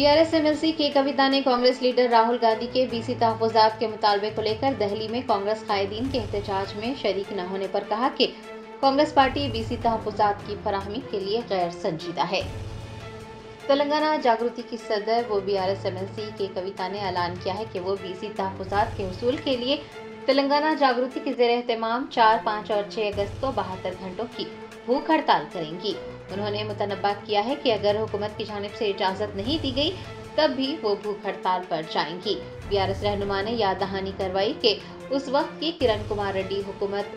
BRS MLC के कविता ने Congress leader Rahul Gandhi के बीसी तहफ़्फ़ुज़ात के मुतालबे को लेकर दिल्ली में कांग्रेस कायदीन के एहतजाज में शरीक न होने पर कहा कि कांग्रेस पार्टी बीसी तहफ़्फ़ुज़ात की फराहमी के लिए गैर संजीदा है। तेलंगाना जागृति की सदर व बीआरएस एमएलसी के कविता ने ऐलान किया है कि वो बीसी तहफ़्फ़ुज़ात के हुसूल के लिए तेलंगाना जागृति के ज़ेर एहतमाम 4, 5 और 6 अगस्त को 72 घंटों की भूख हड़ताल करेंगी। उन्होंने मुतनब्बा किया है कि अगर हुकूमत की जानिब से इजाज़त नहीं दी गई तब भी वो भूख हड़ताल पर जाएंगी। बीआरएस रहनुमा ने याद दहानी करवाई कि उस वक्त की किरण कुमार रेड्डी हुकूमत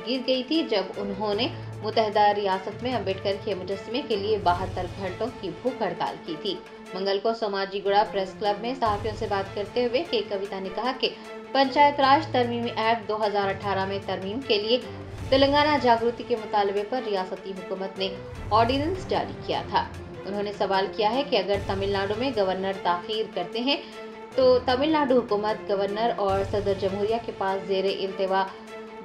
गिर गई थी जब उन्होंने मुत्तहदा रियासत में अम्बेडकर के मुजस्समे के लिए 72 घंटों की भूख हड़ताल की थी। मंगल को सोमाजीगुड़ा प्रेस क्लब में सहाफ़ियों से बात करते हुए के कविता ने कहा कि पंचायत राज तरमीमी एक्ट 2018 में तरमीम के लिए तेलंगाना जागृति के मुतालबे पर रियासती हुकूमत ने ऑर्डिनेंस जारी किया था। उन्होंने सवाल किया है कि अगर तमिलनाडु में गवर्नर ताख़ीर करते हैं तो तमिलनाडु हुकूमत गवर्नर और सदर जमहूरिया के पास ज़ेरे इल्तिवा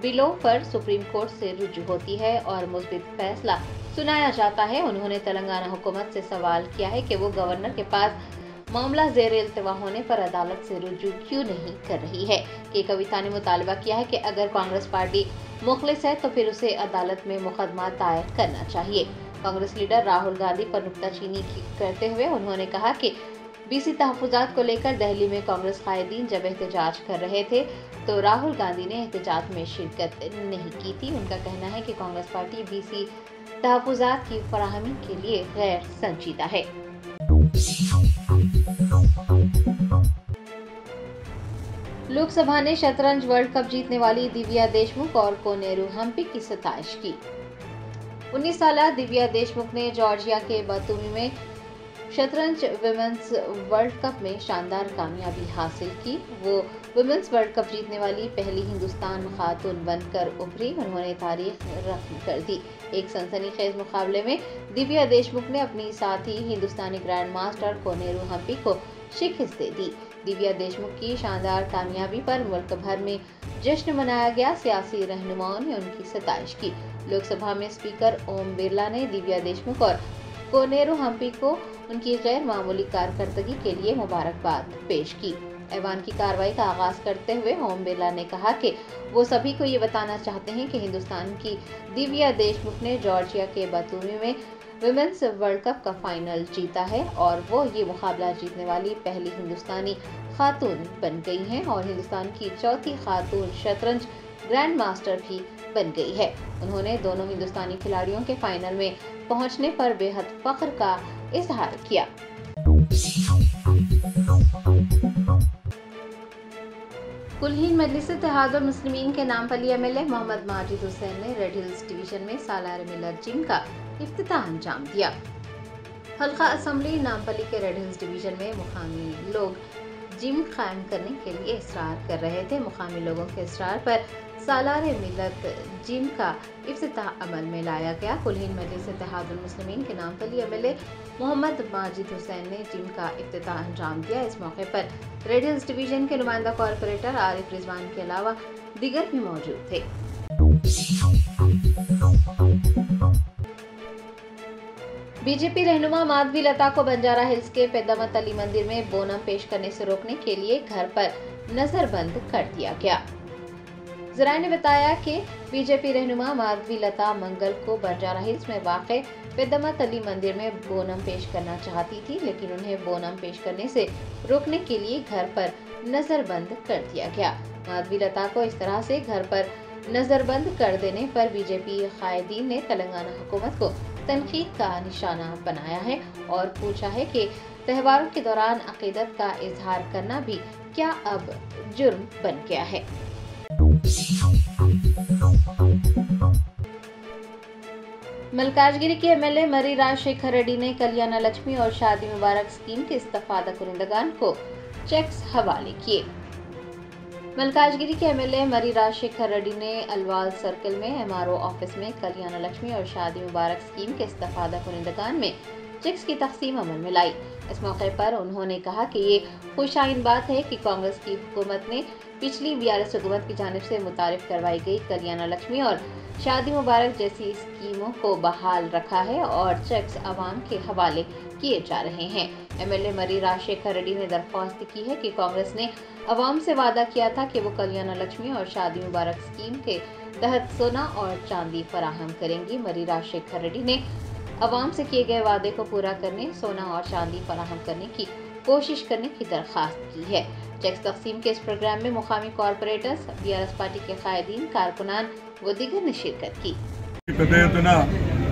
बिलों पर सुप्रीम कोर्ट से रुजू होती है और मुस्बित फैसला सुनाया जाता है। उन्होंने तेलंगाना हुकूमत से सवाल किया है कि वो गवर्नर के पास मामला ज़ेर इल्तिवा होने पर अदालत से रुजू क्यों नहीं कर रही है। के कविता ने मुतालबा किया है कि अगर कांग्रेस पार्टी मुखलिस है तो फिर उसे अदालत में मुकदमा दायर करना चाहिए। कांग्रेस लीडर राहुल गांधी पर नुक्ताचीनी करते हुए उन्होंने कहा कि बीसी तहफ़्फ़ुज़ात को लेकर दिल्ली में कांग्रेस कायदीन जब एहतजाज कर रहे थे तो राहुल गांधी ने एहतजाज में शिरकत नहीं की थी। उनका कहना है कि कांग्रेस पार्टी बीसी तहफ़्फ़ुज़ात की फराहमी के लिए गैर संजीदा है। लोकसभा ने शतरंज वर्ल्ड कप जीतने वाली दिव्या देशमुख और कोनेरू हम्पी की सताइश की। 19 साल दिव्या देशमुख ने जॉर्जिया के बातूमी में शतरंज विमेंस वर्ल्ड कप में शानदार कामयाबी हासिल की। वो विमेंस वर्ल्ड कप जीतने वाली पहली हिंदुस्तान खातून बनकर उभरी। उन्होंने तारीख रकम कर दी। एक सनसनीखेज मुकाबले में दिव्या देशमुख ने अपनी साथी हिंदुस्तानी ग्रैंड मास्टर कोनेरू हम्पी को शिकस्त दे दी। दिव्या देशमुख की शानदार कामयाबी पर मुल्क भर में जश्न मनाया गया। सियासी रहनुमाओं ने उनकी सताइश की। लोकसभा में स्पीकर ओम बिरला ने दिव्या देशमुख और कोनेरू हम्पी को उनकी गैर मामूली कारकर्दगी के लिए मुबारकबाद पेश की। ऐवान की कार्रवाई का आगाज करते हुए ओम बिरला ने कहा कि वो सभी को ये बताना चाहते हैं कि हिंदुस्तान की दिव्या देशमुख ने जॉर्जिया के बातूमी में विमेंस वर्ल्ड कप का फाइनल जीता है और वो ये मुकाबला जीतने वाली पहली हिंदुस्तानी खातून बन गई हैं और हिंदुस्तान की चौथी खातून शतरंज ग्रैंड मास्टर भी बन गई है। उन्होंने दोनों हिंदुस्तानी खिलाड़ियों के फाइनल में पहुंचने पर बेहद फख्र का इजहार किया। कुलहीन मजलिस-ए-इत्तेहादुल मुस्लिमीन के नामपली एमएलए मोहम्मद माजिद हुसैन ने रेड हिल्स डिवीजन में सालार मिलर जिम का इफ्तिताह अंजाम दिया। हल्का असेंबली नामपली के रेड हिल्स डिवीजन में मुकामी लोग जिम कायम करने के लिए इसरार कर रहे थे। मुकामी लोगों के इसरार पर सालार मिलत जिम का इफ्तिताह अमल में लाया गया। कुलहीन मजलिस-ए-इत्तेहादुल मुस्लिमीन के नामपली एमएलए मोहम्मद माजिद हुसैन ने जिम का इफ्तिताह अंजाम दिया। इस मौके पर रेड हिल्स डिवीजन के नुमाइंदा कॉर्पोरेटर आरिफ रिजवान के अलावा दीगर भी मौजूद थे। बीजेपी रहनुमा माधवी लता को बंजारा हिल्स के पेद्दामत अली मंदिर में बोनम पेश करने से रोकने के लिए घर पर नजरबंद कर दिया गया। जराये ने बताया कि बीजेपी रहनुमा माधवी लता मंगल को बंजारा हिल्स में वाक़े पेद्दामत अली मंदिर में बोनम पेश करना चाहती थी, लेकिन उन्हें बोनम पेश करने से रोकने के लिए घर पर नजरबंद कर दिया गया। माधवी लता को इस तरह से घर पर नजरबंद कर देने पर बीजेपी कायदीन ने तेलंगाना हुकूमत को तनकीद का निशाना बनाया है और पूछा है कि त्योहारों के दौरान अकीदत का इजहार करना भी क्या अब जुर्म बन गया है। मलकाजगिरी के एमएलए मरी राजशेखर रेड्डी ने कल्याण लक्ष्मी और शादी मुबारक स्कीम के इस्तेफादा कुनिंदगान को चेक्स हवाले किए। मलकाजगिरी के एमएलए मरी राजशेखर रेड्डी ने अलवाल सर्कल में एमआरओ ऑफिस में कल्याण लक्ष्मी और शादी मुबारक स्कीम के इस्तेफादा कुनिंदगान में चेक्स की तकसीम अमल में लाई। इस मौके पर उन्होंने कहा कि ये खुशाइन बात है कि कांग्रेस की हुकूमत ने पिछली बीआरएस हुकूमत की जानिब से मुतारिफ करवाई गई कल्याण लक्ष्मी और शादी मुबारक जैसी स्कीमों को बहाल रखा है और चेक्स आवाम के हवाले किए जा रहे हैं। एमएलए मरी राजशेखर रेड्डी ने दरख्वास्त की है कि कांग्रेस ने अवाम से वादा किया था कि वो कल्याण लक्ष्मी और शादी मुबारक स्कीम के तहत सोना और चांदी फराहम करेंगी। मरी राजशेखर रेड्डी ने अवाम से किए गए वादे को पूरा करने, सोना और चांदी फराहम करने की कोशिश करने की दरख्वास्त की है। चेक्स तकसीम के इस प्रोग्राम में मुकामी कॉर्पोरेटर्स, बीआरएस पार्टी के कायदीन, कारकुनान व दीगर ने शिरकत की।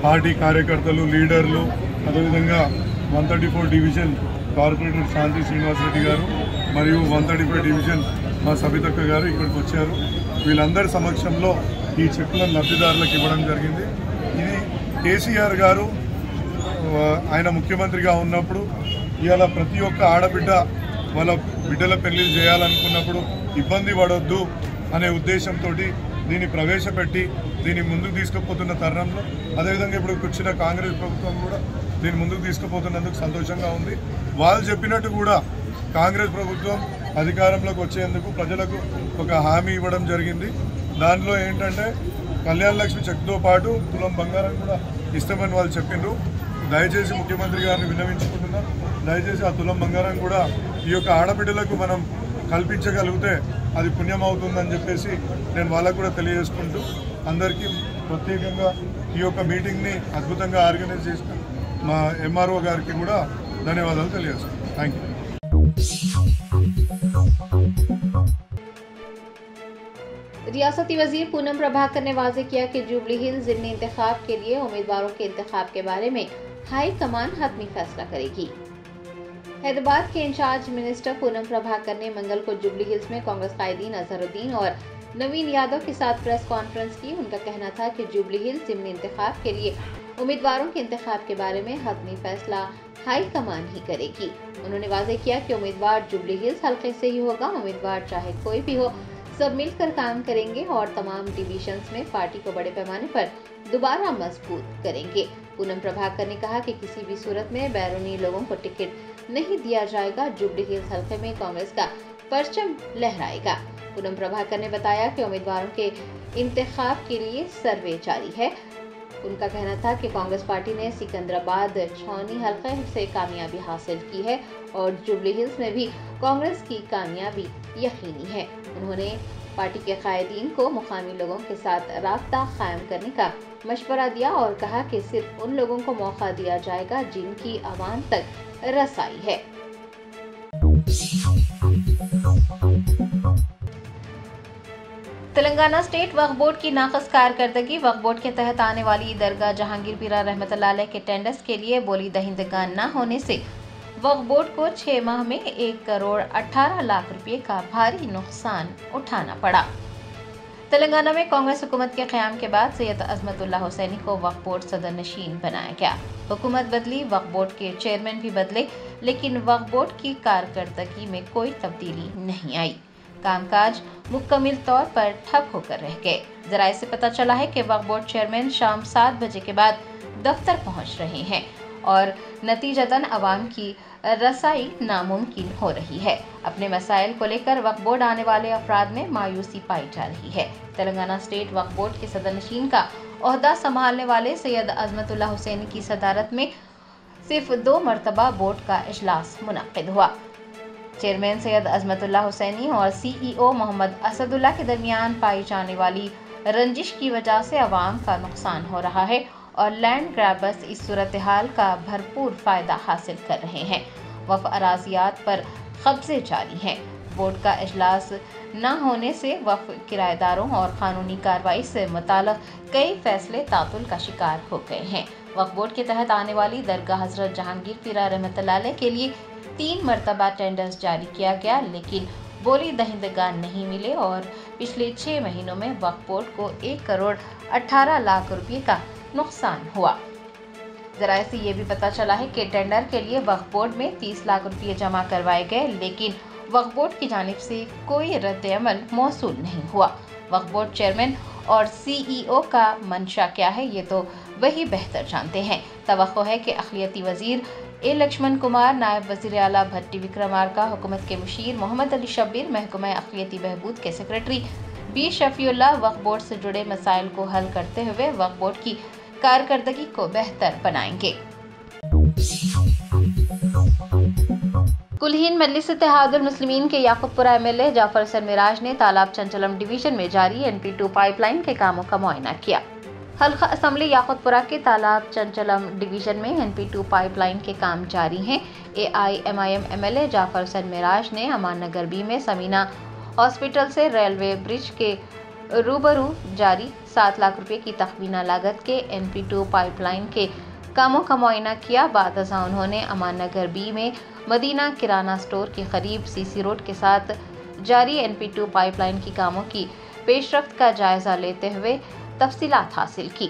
పార్టీ కార్యకర్తలు, లీడర్లు, అదేవిధంగా 134 డివిజన్ కార్పొరేటర్ శాంతి శ్రీనివాసరెడ్డి గారు మరియు 135 డివిజన్ మా సబితక్క గారు ఇక్కడికి వచ్చారు. వీళ్ళందరి సమక్షంలో ఈ చెక్కులను లబ్ధిదారులకు ఇవ్వడం జరిగింది. ఇది కేసీఆర్ గారు ఆయన ముఖ్యమంత్రిగా ఉన్నప్పుడు ఇవాళ ప్రతి ఒక్క ఆడబిడ్డ వాళ్ళ బిడ్డల పెళ్లిళ్ళు చేయాలనుకున్నప్పుడు ఇబ్బంది పడొద్దు అనే ఉద్దేశంతో దీన్ని ప్రవేశపెట్టి దీన్ని ముందుకు తీసుకుపోతున్న తరుణంలో, అదేవిధంగా ఇప్పుడు వచ్చిన కాంగ్రెస్ ప్రభుత్వం కూడా దీన్ని ముందుకు తీసుకుపోతున్నందుకు సంతోషంగా ఉంది. వాళ్ళు చెప్పినట్టు కూడా కాంగ్రెస్ ప్రభుత్వం అధికారంలోకి వచ్చేందుకు ప్రజలకు ఒక హామీ ఇవ్వడం జరిగింది. దానిలో ఏంటంటే కళ్యాణ లక్ష్మి చెక్తో పాటు తులం బంగారం కూడా ఇస్తామని వాళ్ళు చెప్పిండ్రు. దయచేసి ముఖ్యమంత్రి గారిని విన్నవించుకుంటున్నాం, దయచేసి ఆ తులం బంగారం కూడా ఈ యొక్క ఆడబిడ్డలకు మనం కల్పించగలిగితే అది పుణ్యం అవుతుందని చెప్పేసి నేను వాళ్ళకు కూడా తెలియజేసుకుంటూ, అందరికీ ప్రత్యేకంగా ఈ యొక్క మీటింగ్ని అద్భుతంగా ఆర్గనైజ్ చేసిన మా ఎంఆర్ఓ గారికి కూడా ధన్యవాదాలు తెలియజేస్తున్నాను. Thank you. रियासती वजीर पूनम प्रभाकर ने वाजे किया कि जुबली हिल्स ज़िमनी इंतखाब के लिए उम्मीदवारों के इंतखाब के बारे में हाई कमान हतमी फैसला करेगी। हैदराबाद के इंचार्ज मिनिस्टर पूनम प्रभाकर ने मंगल को जुबली हिल्स में कांग्रेस कायदीन अजहरुद्दीन और नवीन यादव के साथ प्रेस कॉन्फ्रेंस की। उनका कहना था कि जुबली हिल्स ज़िमनी इंतखाब के लिए उम्मीदवारों के इंतखाब के बारे में हतमी फैसला हाई कमान ही करेगी। उन्होंने वाजे किया कि उम्मीदवार जुबली हिल्स हल्के से ही होगा। उम्मीदवार चाहे कोई भी हो, सब मिलकर काम करेंगे और तमाम डिविजन्स में पार्टी को बड़े पैमाने पर दोबारा मजबूत करेंगे। पूनम प्रभाकर ने कहा कि किसी भी सूरत में बैरूनी लोगों को टिकट नहीं दिया जाएगा। जुबली हिल्स हल्के में कांग्रेस का परचम लहराएगा। पूनम प्रभाकर ने बताया कि उम्मीदवारों के इंतखाब के लिए सर्वे जारी है। उनका कहना था कि कांग्रेस पार्टी ने सिकंदराबाद छौनी हल्के से कामयाबी हासिल की है और जुबली हिल्स में भी कांग्रेस की कामयाबी यकीनी है। उन्होंने पार्टी के कायदीन को मुकामी लोगों के साथ राब्ता कायम करने का मशवरा दिया और कहा कि सिर्फ उन लोगों को मौका दिया जाएगा जिनकी आवाम तक रसाई है। तेलंगाना स्टेट वक्फ बोर्ड की नाक़िस कारकर्दगी। वक्फ बोर्ड के तहत आने वाली दरगाह जहांगीर पीरा रहमतुल्लाह अलैह के टेंडर्स के लिए बोली दहिंदगान न होने से वक्फ बोर्ड को 6 माह में 1 करोड़ 18 लाख रुपये का भारी नुकसान उठाना पड़ा। तेलंगाना में कांग्रेस हुकूमत के क़याम के बाद सैयद अज़मतुल्लाह हुसैनी को वक्फ बोर्ड सदर नशीन बनाया गया। हुकूमत बदली, वक्फ बोर्ड के चेयरमैन भी बदले, लेकिन वक्फ बोर्ड की कारकर्दगी में कोई तब्दीली नहीं आई। कामकाज मुकम्मल तौर पर ठप होकर रह गए। जराये से पता चला है कि वक्फ बोर्ड चेयरमैन शाम 7 बजे के बाद दफ्तर पहुंच रहे हैं और नतीजतन अवाम की रसाई नामुमकिन हो रही है। अपने मसाइल को लेकर वक्फ बोर्ड आने वाले अफराद में मायूसी पाई जा रही है। तेलंगाना स्टेट वक्फ बोर्ड के सदर नशीन का ओहदा संभालने वाले सैयद अज़मतुल्लाह हुसैनी की सदारत में सिर्फ 2 मरतबा बोर्ड का इजलास मुनक्किद हुआ। चेयरमैन सैयद अज़मतुल्लाह हुसैनी और सीईओ मोहम्मद असदुल्लाह के दरमियान पाई जाने वाली रंजिश की वजह से अवाम का नुकसान हो रहा है और लैंड ग्रैबर्स इस सूरत हाल का भरपूर फ़ायदा हासिल कर रहे हैं। वक्फ अराजियात पर कब्जे जारी हैं। बोर्ड का इजलास न होने से वक्फ किराएदारों और कानूनी कार्रवाई से मुताल्लिक़ कई फैसले तातुल का शिकार हो गए हैं। वक्फ बोर्ड के तहत आने वाली दरगाह हज़रत जहांगीर पीरा रहमतुल्लाह अलैह के लिए 3 मरतबा टेंडर्स जारी किया गया, लेकिन बोली दहिंदगान नहीं मिले और पिछले 6 महीनों में वक्फ बोर्ड को 1 करोड़ 18 लाख रुपये का नुकसान हुआ। जराये से ये भी पता चला है कि टेंडर के लिए वक्फ बोर्ड में 30 लाख रुपये जमा करवाए गए, लेकिन वक्फ बोर्ड की जानिब से कोई रद्द-ए-अमल मौसूल नहीं हुआ। वक्फ बोर्ड चेयरमैन और सीईओ का मंशा क्या है, ये तो वही बेहतर जानते हैं। तवक्को है कि अक़लियती वज़ीर ए लक्ष्मण कुमार, नायब वज़ीर आला भट्टी विक्रमार्का, हुकूमत के मुशीर मोहम्मद अली शब्बीर, महकमा अक़लियती बहबूद के सेक्रेटरी बी शफ़ीउल्लाह वक्फ बोर्ड से जुड़े मसाइल को हल करते हुए वक्फ बोर्ड की कारकर्दगी को बेहतर बनाएंगे। कुलहीन मजलिस इत्तेहादुल मुस्लिमीन के याकूबपुरा एमएलए जाफर हसन मिराज ने तालाब चंचलम डिवीजन में जारी NP2 पाइपलाइन के कामों का मुआयना किया। हल्का असम्बली याकूबपुरा के तालाब चंचलम डिवीजन में NP2 पाइपलाइन के काम जारी हैं। AIMIM एमएलए जाफर हसन मिराज ने अमान नगर बी में समीना हॉस्पिटल से रेलवे ब्रिज के रूबरू जारी 7 लाख रुपए की तखमीना लागत के NP2 पाइपलाइन के कामों का मुआयना किया। बाद अज़ां उन्होंने अमान नगर बी में मदीना किराना स्टोर के करीब CC रोड के साथ जारी NP2 पाइपलाइन की कामों की पेशरफ्त का जायजा लेते हुए तफसीलात हासिल की।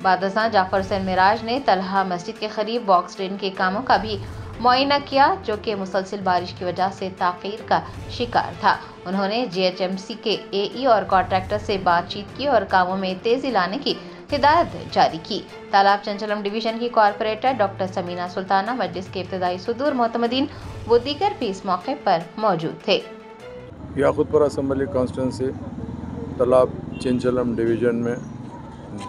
बाद अज़ां जाफर हसन मिराज ने तलहा मस्जिद के करीब बॉक्स ड्रेन के कामों का भी मुआयना किया, जो कि मुसलसल बारिश की वजह से ताख़ीर का शिकार था। उन्होंने GHMC के AE और कॉन्ट्रैक्टर से बातचीत की और कामों में तेजी लाने की हिदायत जारी की। तालाब चंचलम डिवीजन की कॉरपोरेटर डॉक्टर समीना सुल्ताना, मजलिस के इब्तदाई सदूर मोतमदीन व दीगर भी इस मौके पर मौजूद थे। याकूबपुरा असम्बली कॉन्स्टिट्यूंसी तालाब चंचलम डिवीजन में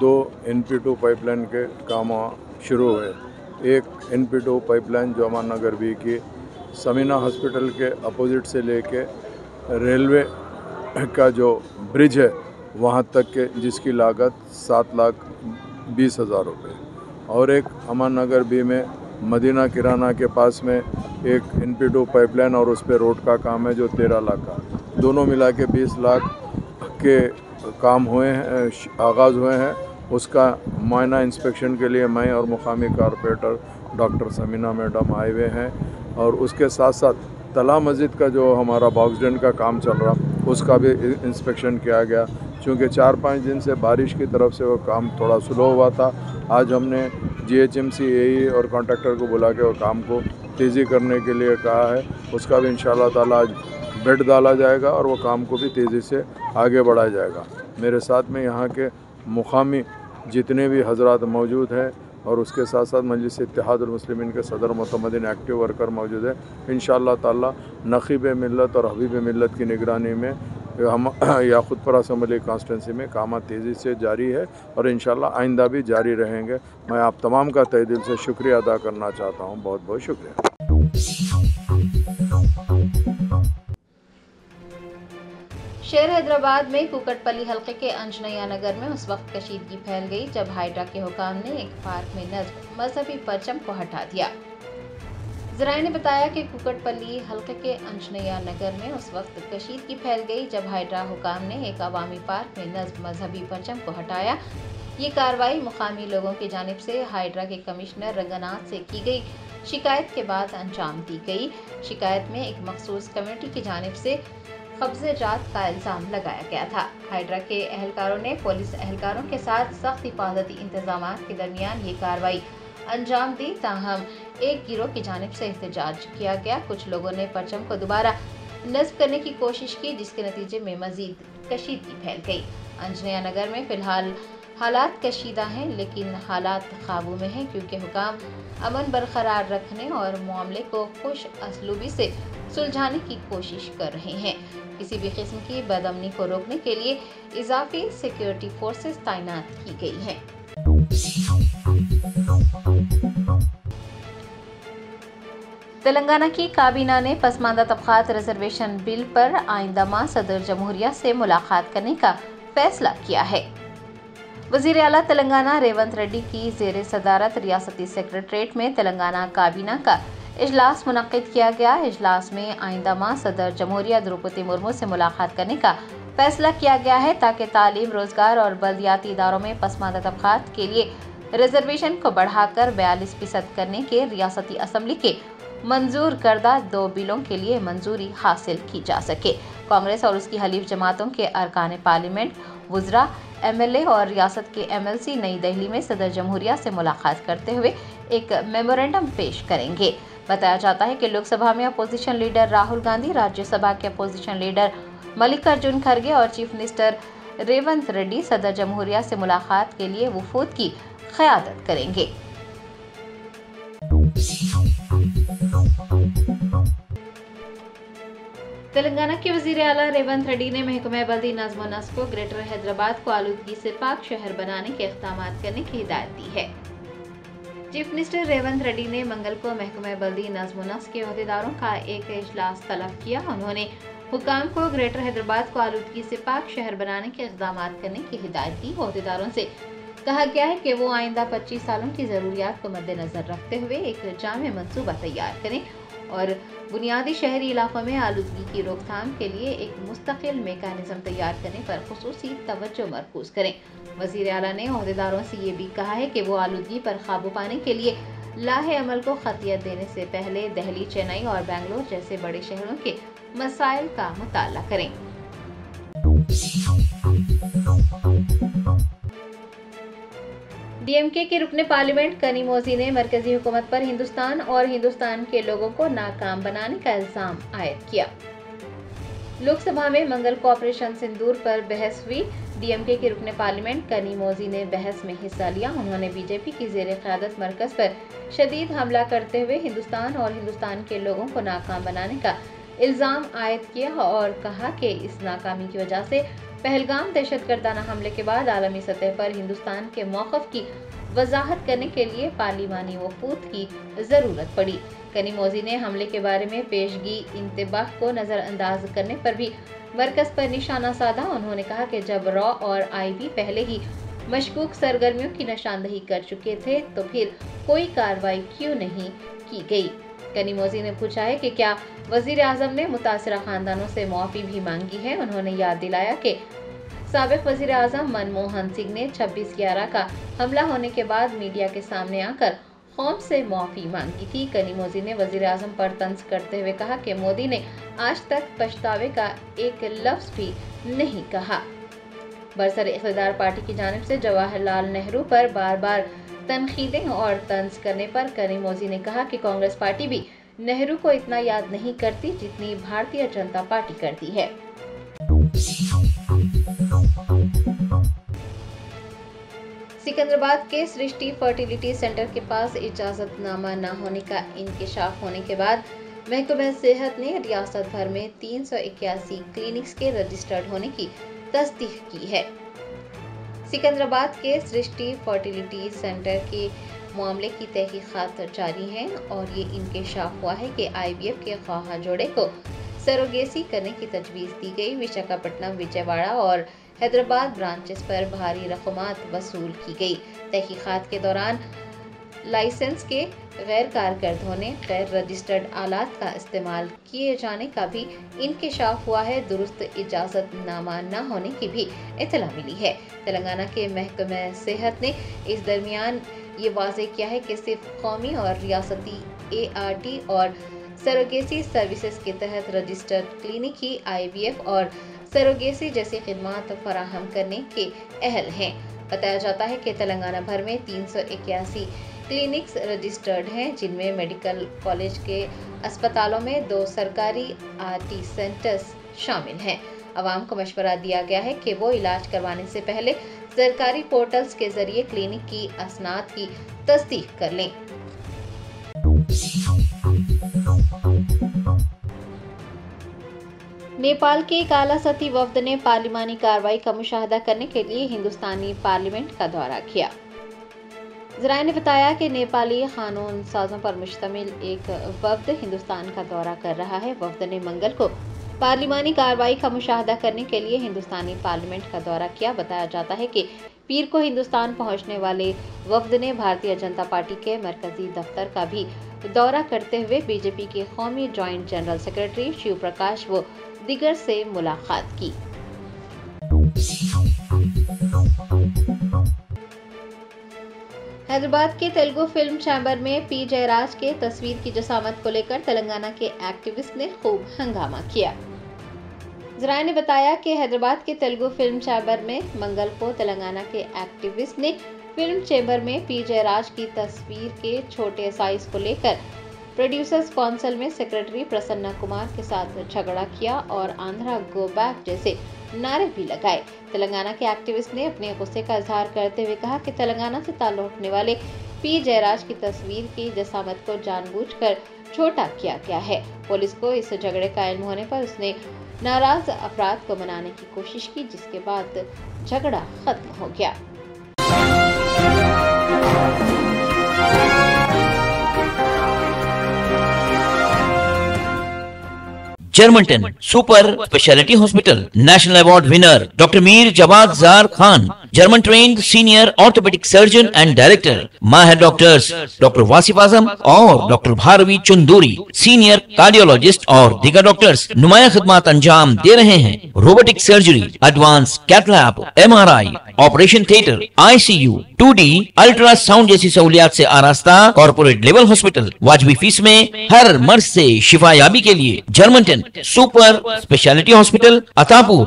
2 NP2 पाइपलाइन के काम शुरू हुए। एक NP2 पाइपलाइन जो अमान नगर बी की समीना हॉस्पिटल के अपोजिट से लेके रेलवे का जो ब्रिज है वहाँ तक के, जिसकी लागत 7,20,000 रुपये, और एक अमान नगर बी में मदीना किराना के पास में एक NP2 पाइपलाइन और उस पर रोड का काम है जो 13 लाख का, दोनों मिला के 20 लाख के काम हुए हैं, आगाज़ हुए हैं। उसका मुआयना इंस्पेक्शन के लिए मैं और मुकामी कारपोरेटर डॉक्टर समीना मैडम आए हुए हैं, और उसके साथ साथ तला मस्जिद का जो हमारा बॉक्स ड्रेन का काम चल रहा उसका भी इंस्पेक्शन किया गया। चूँकि 4-5 दिन से बारिश की तरफ से वो काम थोड़ा स्लो हुआ था, आज हमने GHMC AE और कॉन्ट्रैक्टर को बुला के वो काम को तेज़ी करने के लिए कहा है। उसका भी इंशाअल्लाह ताला आज बेड डाला जाएगा और वो काम को भी तेज़ी से आगे बढ़ाया जाएगा। मेरे साथ में यहाँ के मुकामी जितने भी हजरात मौजूद हैं और उसके साथ साथ मजलिस इत्तेहादुल मुस्लिमीन के सदर मोतमदीन एक्टिव वर्कर मौजूद है। इंशाअल्लाह ताला नक़ीब मिल्लत और हबीब मिल्लत की निगरानी में हम याकूबपुरा असम्बली कॉन्स्टिट्यूंसी में काम तेज़ी से जारी है और इंशाअल्लाह आइंदा भी जारी रहेंगे। मैं आप तमाम का तहे दिल से शुक्रिया अदा करना चाहता हूँ। बहुत बहुत शुक्रिया। शहर हैदराबाद में कुकटपल्ली हल्के के अंजनया नगर में उस वक्त कशीदगी फैल गई जब हाइड्रा के हुकाम ने एक पार्क में नस्ब मजहबी परचम को हटा दिया। ज़राए ने बताया कि कुकटपल्ली हल्के के अंजनया नगर में उस वक्त कशीदगी फैल गई जब हाइड्रा हुकाम ने एक अवामी पार्क में नस्ब मजहबी परचम को हटाया। ये कार्रवाई मुकामी लोगों की जानिब से हाइड्रा के कमिश्नर रंगनाथ से की गई शिकायत के बाद अंजाम दी गई। शिकायत में एक मखसूस कमेटी की जानिब से कब्जे जात का इल्ज़ाम लगाया गया था। हाइड्रा के एहलकारों ने पुलिस एहलकारों के साथ सख्त हिफाजती इंतजाम के दरमियान ये कार्रवाई अंजाम दी। ताहम एक गिरोह की जानिब से एहतजाज किया गया। कुछ लोगों ने परचम को दोबारा नस्ब करने की कोशिश की, जिसके नतीजे में मजीद कशीदगी फैल गई। अंजनया नगर में फिलहाल हालात कशीदा हैं, लेकिन हालात काबू में हैं क्योंकि हुकाम अमन बरकरार रखने और मामले को खुश असलूबी से सुलझाने की कोशिश कर रहे हैं। किसी भी किस्म की बदअमनी को रोकने के लिए इजाफी सिक्योरिटी फोर्सेस तैनात की गई हैं। तेलंगाना की काबीना ने पसमानदा तबकात रिजर्वेशन बिल पर आइंदा माह सदर जमहूरिया से मुलाकात करने का फैसला किया है। वज़ीर आला तेलंगाना रेवंत रेड्डी की ज़ेरे सदारत रियासती सेक्रेटरीट में तेलंगाना काबीना का इजलास मुनक्किद किया गया। इजलास में आइंदा माह सदर जमहूरिया द्रौपदी मुर्मू से मुलाकात करने का फैसला किया गया है ताकि तालीम, रोजगार और बल्दियाती इदारों में पसमानदा तबकात के लिए रिजर्वेशन को बढ़ाकर 42% करने के रियासती असम्बली के मंजूर करदा 2 बिलों के लिए मंजूरी हासिल की जा सके। कांग्रेस और उसकी हलीफ जमातों के अरकान पार्लियामेंट, वुज़रा, MLA और रियासत के MLC नई दिल्ली में सदर जमहूरिया से मुलाकात करते हुए एक मेमोरेंडम पेश करेंगे। बताया जाता है कि लोकसभा में अपोजिशन लीडर राहुल गांधी, राज्यसभा के अपोजिशन लीडर मल्लिकार्जुन खड़गे और चीफ मिनिस्टर रेवंत रेड्डी सदर जमहूरिया से मुलाकात के लिए वफूद की क़यादत करेंगे। तेलंगाना के वज़ीर आला रेवंत रेड्डी ने महकमा बल्दी नज़्म व नस्क को ग्रेटर हैदराबाद को आलूदगी से पाक शहर बनाने के इक़दामात करने की हिदायत दी है। चीफ मिनिस्टर रेवंत रेड्डी ने मंगल को महकमा बल्दी नज़्म नस्क के अहदेदारों का एक इजलास तलब किया। उन्होंने हुकाम को ग्रेटर हैदराबाद को आलूदगी से पाक शहर बनाने के इक़दाम करने की हिदायत दी। अहदेदारों से कहा गया है कि वो आइंदा 25 सालों की ज़रूरियात को मद्देनजर रखते हुए एक जामे मंसूबा तैयार करें और बुनियादी शहरी इलाकों में आलूदगी की रोकथाम के लिए एक मुस्तकिल मेकानिज़म तैयार करने पर खुसूसी तवज्जो मरकूज करें। वज़ीर आला ने अहदेदारों से ये भी कहा है कि वो आलूदगी पर काबू पाने के लिए लाहे अमल को खतियत देने से पहले दिल्ली, चेन्नई और बेंगलोर जैसे बड़े शहरों के मसाइल का मुताला करें। डीएमके के रुकने पार्लियामेंट कनीमोजी ने मरकजी हुकूमत पर हिंदुस्तान और हिंदुस्तान के लोगों को नाकाम बनाने का इल्जाम आयद किया। लोकसभा में मंगल को ऑपरेशन सिंदूर पर बहस हुई। डीएमके के रुकने पार्लियामेंट कनीमोजी ने बहस में हिस्सा लिया। उन्होंने बीजेपी की ज़ेरे क़यादत मरकज पर शदीद हमला करते हुए हिंदुस्तान और हिंदुस्तान के लोगों को नाकाम बनाने का इल्जाम आयद किया और कहा कि इस नाकामी की वजह से पहलगाम दहशतगर्दाना हमले के बाद आलमी सतह पर हिंदुस्तान के मौक़िफ़ की वजाहत करने के लिए पार्लिमानी वफूद की ज़रूरत पड़ी। कनीमोजी ने हमले के बारे में पेशगी इंतबाह को नज़रअंदाज करने पर भी मरकज़ पर निशाना साधा। उन्होंने कहा कि जब रॉ और आईबी पहले ही मशकूक सरगर्मियों की निशानदही कर चुके थे तो फिर कोई कार्रवाई क्यों नहीं की गई। कनीमोजी ने पूछा है कि क्या वज़ीर आज़म ने मुतासिरा खानदानों से मुआफ़ी भी मांगी है। उन्होंने याद दिलाया कि साबिक़ वज़ीर आज़म मनमोहन सिंह ने 26/11 का हमला होने के बाद मीडिया के सामने आकर कौम से मुआफ़ी मांगी थी। कनीमोजी ने वज़ीर आज़म पर तंज करते हुए कहा कि मोदी ने आज तक पछतावे का एक लफ्ज़ भी नहीं कहा। बरसर इक़्तिदार पार्टी की जानिब से जवाहरलाल नेहरू पर बार बार तनकीदें और तंज करने पर कनीमोजी ने कहा कि कांग्रेस पार्टी भी नेहरू को इतना याद नहीं करती जितनी भारतीय जनता पार्टी करती है। सिकंदराबाद के सृष्टि फर्टिलिटी सेंटर के पास इजाजतनामा न होने का इंकशाफ होने के बाद महकमा सेहत ने रियासत भर में 381 क्लिनिक्स के रजिस्टर्ड होने की तस्दीक की है। सिकंदराबाद के सृष्टि फर्टिलिटी सेंटर के मामले की तहकीकात जारी हैं और ये इंकशाफ हुआ है कि IVF के ख्वाहा जोड़े को सरोगेसी करने की तजवीज़ दी गई। विशाखापट्टनम, विजयवाड़ा और हैदराबाद ब्रांचेस पर भारी रकमात वसूल की गई। तहकीकात के दौरान लाइसेंस के गैर कारगर होने, गैर रजिस्टर्ड आलात का इस्तेमाल किए जाने का भी इंकशाफ हुआ है। दुरुस्त इजाज़तनामा न होने की भी इत्तला मिली है। तेलंगाना के महकमा सेहत ने इस दरमियान ये वाज़ेह किया है कि सिर्फ कौमी और रियासती ART और सरोगेसी सर्विसेज के तहत रजिस्टर्ड क्लिनिक ही IVF और सरोगेसी जैसी खिदमात फराहम करने के अहल हैं। बताया जाता है कि तेलंगाना भर में 381 क्लिनिक्स रजिस्टर्ड हैं, जिनमें मेडिकल कॉलेज के अस्पतालों में 2 सरकारी RT सेंटर्स शामिल हैं। आवाम को मशवरा दिया गया है कि वो इलाज करवाने से पहले सरकारी पोर्टल्स के जरिए क्लिनिक की असनाद की तस्दीक कर लें। नेपाल के एक आला सतही वफ्द ने पार्लिमानी कार्रवाई का मुशाहदा करने के लिए हिंदुस्तानी पार्लियामेंट का दौरा किया। ज़राए ने बताया कि नेपाली कानून साजों पर मुश्तमिल एक वफ्द हिंदुस्तान का दौरा कर रहा है। वफ्द ने मंगल को पार्लिमानी कार्रवाई का मुशाहदा करने के लिए हिंदुस्तानी पार्लियामेंट का दौरा किया। बताया जाता है कि पीर को हिंदुस्तान पहुंचने वाले वफ्द ने भारतीय जनता पार्टी के मरकजी दफ्तर का भी दौरा करते हुए बीजेपी के कौमी joint general secretary Shiv Prakash व दिगर से मुलाकात की। हैदराबाद के तेलुगु फिल्म चैम्बर में P. जयराज के तस्वीर की जसामत को लेकर तेलंगाना के एक्टिविस्ट ने खूब हंगामा किया। ज़राए ने बताया कि हैदराबाद के तेलुगु फिल्म चैम्बर में मंगल को तेलंगाना के एक्टिविस्ट ने फिल्म चैम्बर में P. जयराज की तस्वीर के छोटे साइज को लेकर प्रोड्यूसर्स काउंसिल में सेक्रेटरी प्रसन्ना कुमार के साथ झगड़ा किया और आंध्रा गो बैक जैसे नारे भी लगाए। तेलंगाना के एक्टिविस्ट ने अपने गुस्से का इजहार करते हुए कहा कि तेलंगाना से ताल्लुक रखने वाले P. जयराज की तस्वीर की जसामत को जानबूझकर छोटा किया गया है। पुलिस को इस झगड़े का इल्म होने पर उसने नाराज अफराद को मनाने की कोशिश की, जिसके बाद झगड़ा खत्म हो गया। Germanten super speciality hospital, national award winner doctor Mir Jawad Zar Khan, German trained senior orthopaedic surgeon and director, माहिर डॉक्टर्स डॉक्टर वासिफ आजम और doctor Bharavi Chanduri, senior cardiologist और दीगर डॉक्टर्स नुमाया खिदमत अंजाम दे रहे हैं। Robotic surgery, advance cath lab, MRI, operation theatre, ICU, 2D ultrasound जैसी सहूलियात से आरास्ता कॉर्पोरेट लेवल हॉस्पिटल। वाजबी फीस में हर मर्ज से शिफायाबी के लिए Germanton super speciality hospital, Attapur,